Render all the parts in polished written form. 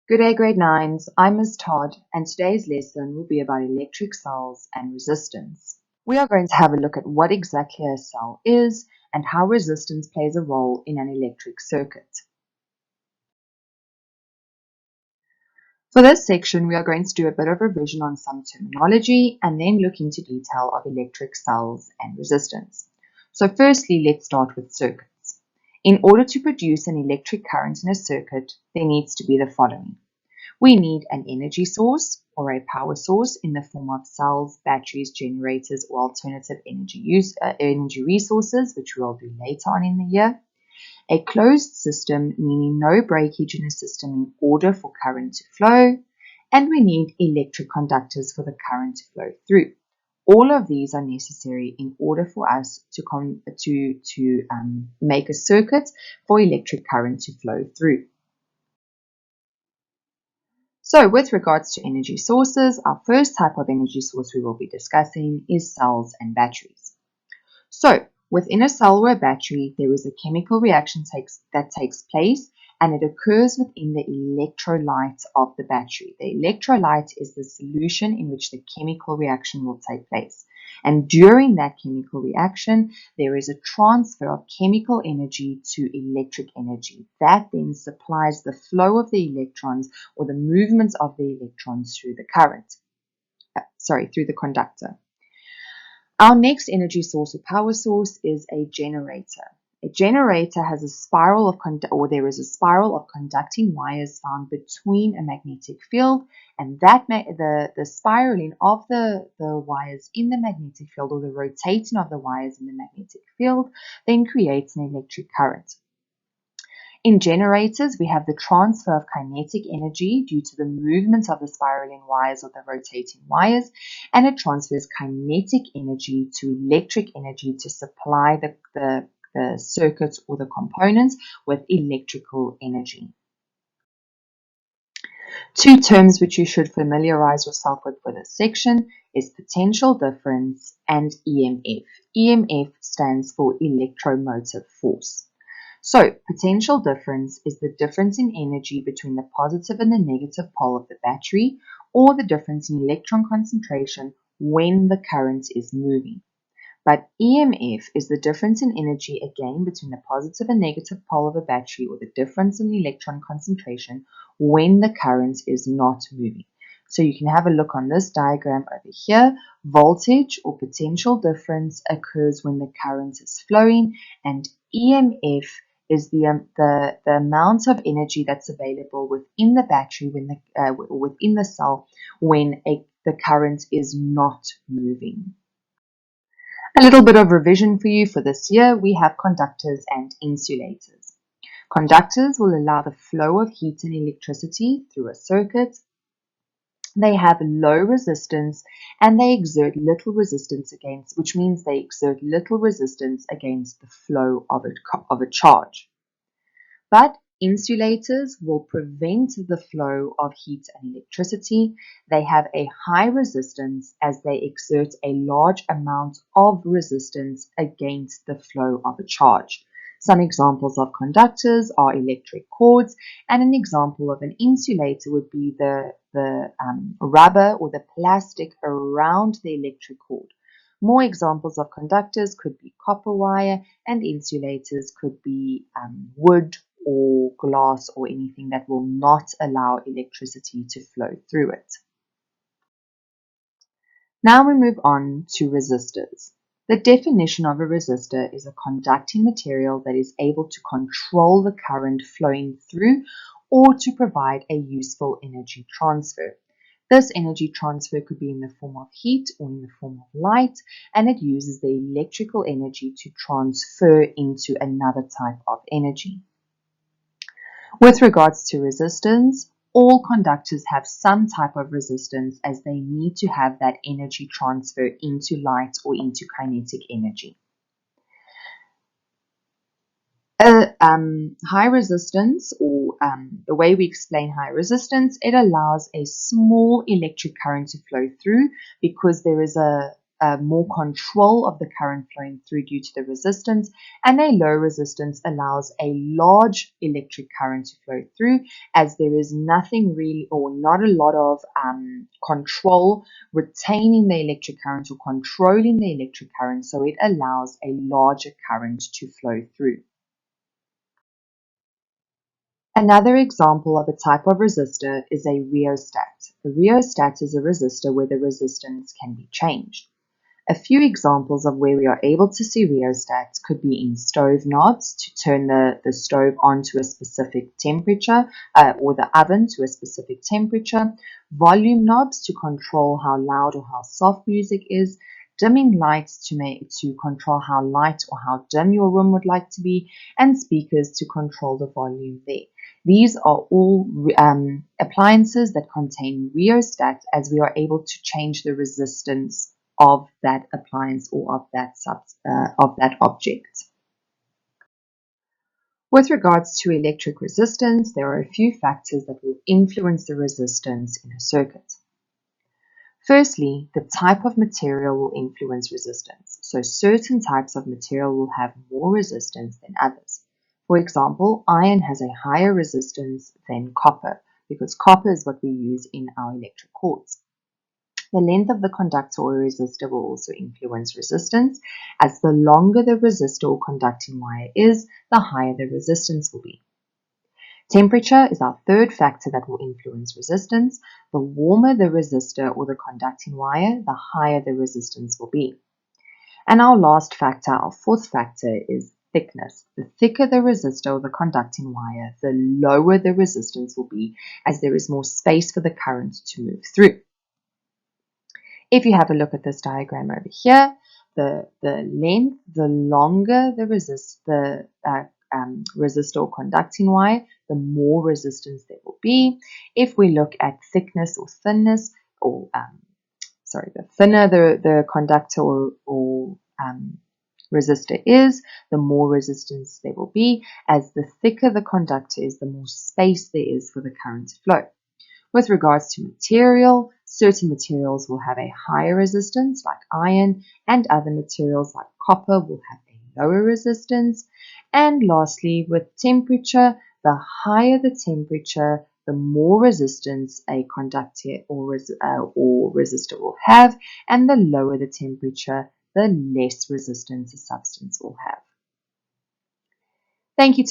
Good day, grade 9s. I'm Ms. Todd, and today's lesson will be about electric cells and resistance. We are going to have a look at what exactly a cell is and how resistance plays a role in an electric circuit. For this section, we are going to do a bit of revision on some terminology and then look into detail of electric cells and resistance. So firstly, let's start with circuits. In order to produce an electric current in a circuit, there needs to be the following. We need an energy source or a power source in the form of cells, batteries, generators, or alternative energy resources, which we'll do later on in the year. A closed system, meaning no breakage in a system in order for current to flow. And we need electric conductors for the current to flow through. All of these are necessary in order for us to make a circuit for electric current to flow through. So with regards to energy sources, our first type of energy source we will be discussing is cells and batteries. So within a cell or a battery, there is a chemical reaction that takes place, and it occurs within the electrolyte of the battery. The electrolyte is the solution in which the chemical reaction will take place. And during that chemical reaction, there is a transfer of chemical energy to electric energy. That then supplies the flow of the electrons or the movements of the electrons through the through the conductor. Our next energy source or power source is a generator. A generator has a spiral of there is a spiral of conducting wires found between a magnetic field, and that the spiraling of the wires in the magnetic field, or the rotating of the wires in the magnetic field, then creates an electric current. In generators, we have the transfer of kinetic energy due to the movement of the spiraling wires or the rotating wires, and it transfers kinetic energy to electric energy to supply the circuits or the components with electrical energy. Two terms which you should familiarize yourself with for this section is potential difference and EMF. EMF stands for electromotive force. So potential difference is the difference in energy between the positive and the negative pole of the battery, or the difference in electron concentration when the current is moving. But EMF is the difference in energy again between the positive and negative pole of a battery, or the difference in electron concentration when the current is not moving. So you can have a look on this diagram over here. Voltage or potential difference occurs when the current is flowing, and EMF is the amount of energy that's available within the battery within the cell when the current is not moving. A little bit of revision for you for this year. We have conductors and insulators. Conductors will allow the flow of heat and electricity through a circuit. They have low resistance and they exert little resistance which means they exert little resistance against the flow of a charge. But insulators will prevent the flow of heat and electricity. They have a high resistance as they exert a large amount of resistance against the flow of a charge. Some examples of conductors are electric cords, and an example of an insulator would be the rubber or the plastic around the electric cord. More examples of conductors could be copper wire, and insulators could be wood or glass or anything that will not allow electricity to flow through it. Now we move on to resistors. The definition of a resistor is a conducting material that is able to control the current flowing through or to provide a useful energy transfer. This energy transfer could be in the form of heat or in the form of light, and it uses the electrical energy to transfer into another type of energy. With regards to resistance, all conductors have some type of resistance as they need to have that energy transfer into light or into kinetic energy. High resistance, or the way we explain high resistance, it allows a small electric current to flow through because there is a more control of the current flowing through due to the resistance, and a low resistance allows a large electric current to flow through, as there is nothing really or not a lot of control retaining the electric current or controlling the electric current, so it allows a larger current to flow through. Another example of a type of resistor is a rheostat. A rheostat is a resistor where the resistance can be changed. A few examples of where we are able to see rheostats could be in stove knobs to turn the stove on to a specific temperature or the oven to a specific temperature, volume knobs to control how loud or how soft music is, dimming lights to control how light or how dim your room would like to be, and speakers to control the volume there. These are all appliances that contain rheostats, as we are able to change the resistance of that appliance or of that object. With regards to electric resistance, there are a few factors that will influence the resistance in a circuit. Firstly, the type of material will influence resistance. So certain types of material will have more resistance than others. For example, iron has a higher resistance than copper because copper is what we use in our electric cords. The length of the conductor or resistor will also influence resistance, as the longer the resistor or conducting wire is, the higher the resistance will be. Temperature is our third factor that will influence resistance. The warmer the resistor or the conducting wire, the higher the resistance will be. And our last factor, our fourth factor, is thickness. The thicker the resistor or the conducting wire, the lower the resistance will be, as there is more space for the current to move through. If you have a look at this diagram over here, the length, the longer the resistor or conducting wire, the more resistance there will be. If we look at thickness or thinness, or the thinner the conductor or resistor is, the more resistance there will be, as the thicker the conductor is, the more space there is for the current to flow. With regards to material, certain materials will have a higher resistance like iron, and other materials like copper will have a lower resistance. And lastly, with temperature, the higher the temperature, the more resistance a conductor or resistor will have, and the lower the temperature, the less resistance a substance will have. Thank you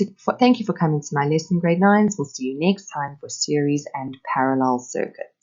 for coming to my lesson, grade 9s. We'll see you next time for series and parallel circuits.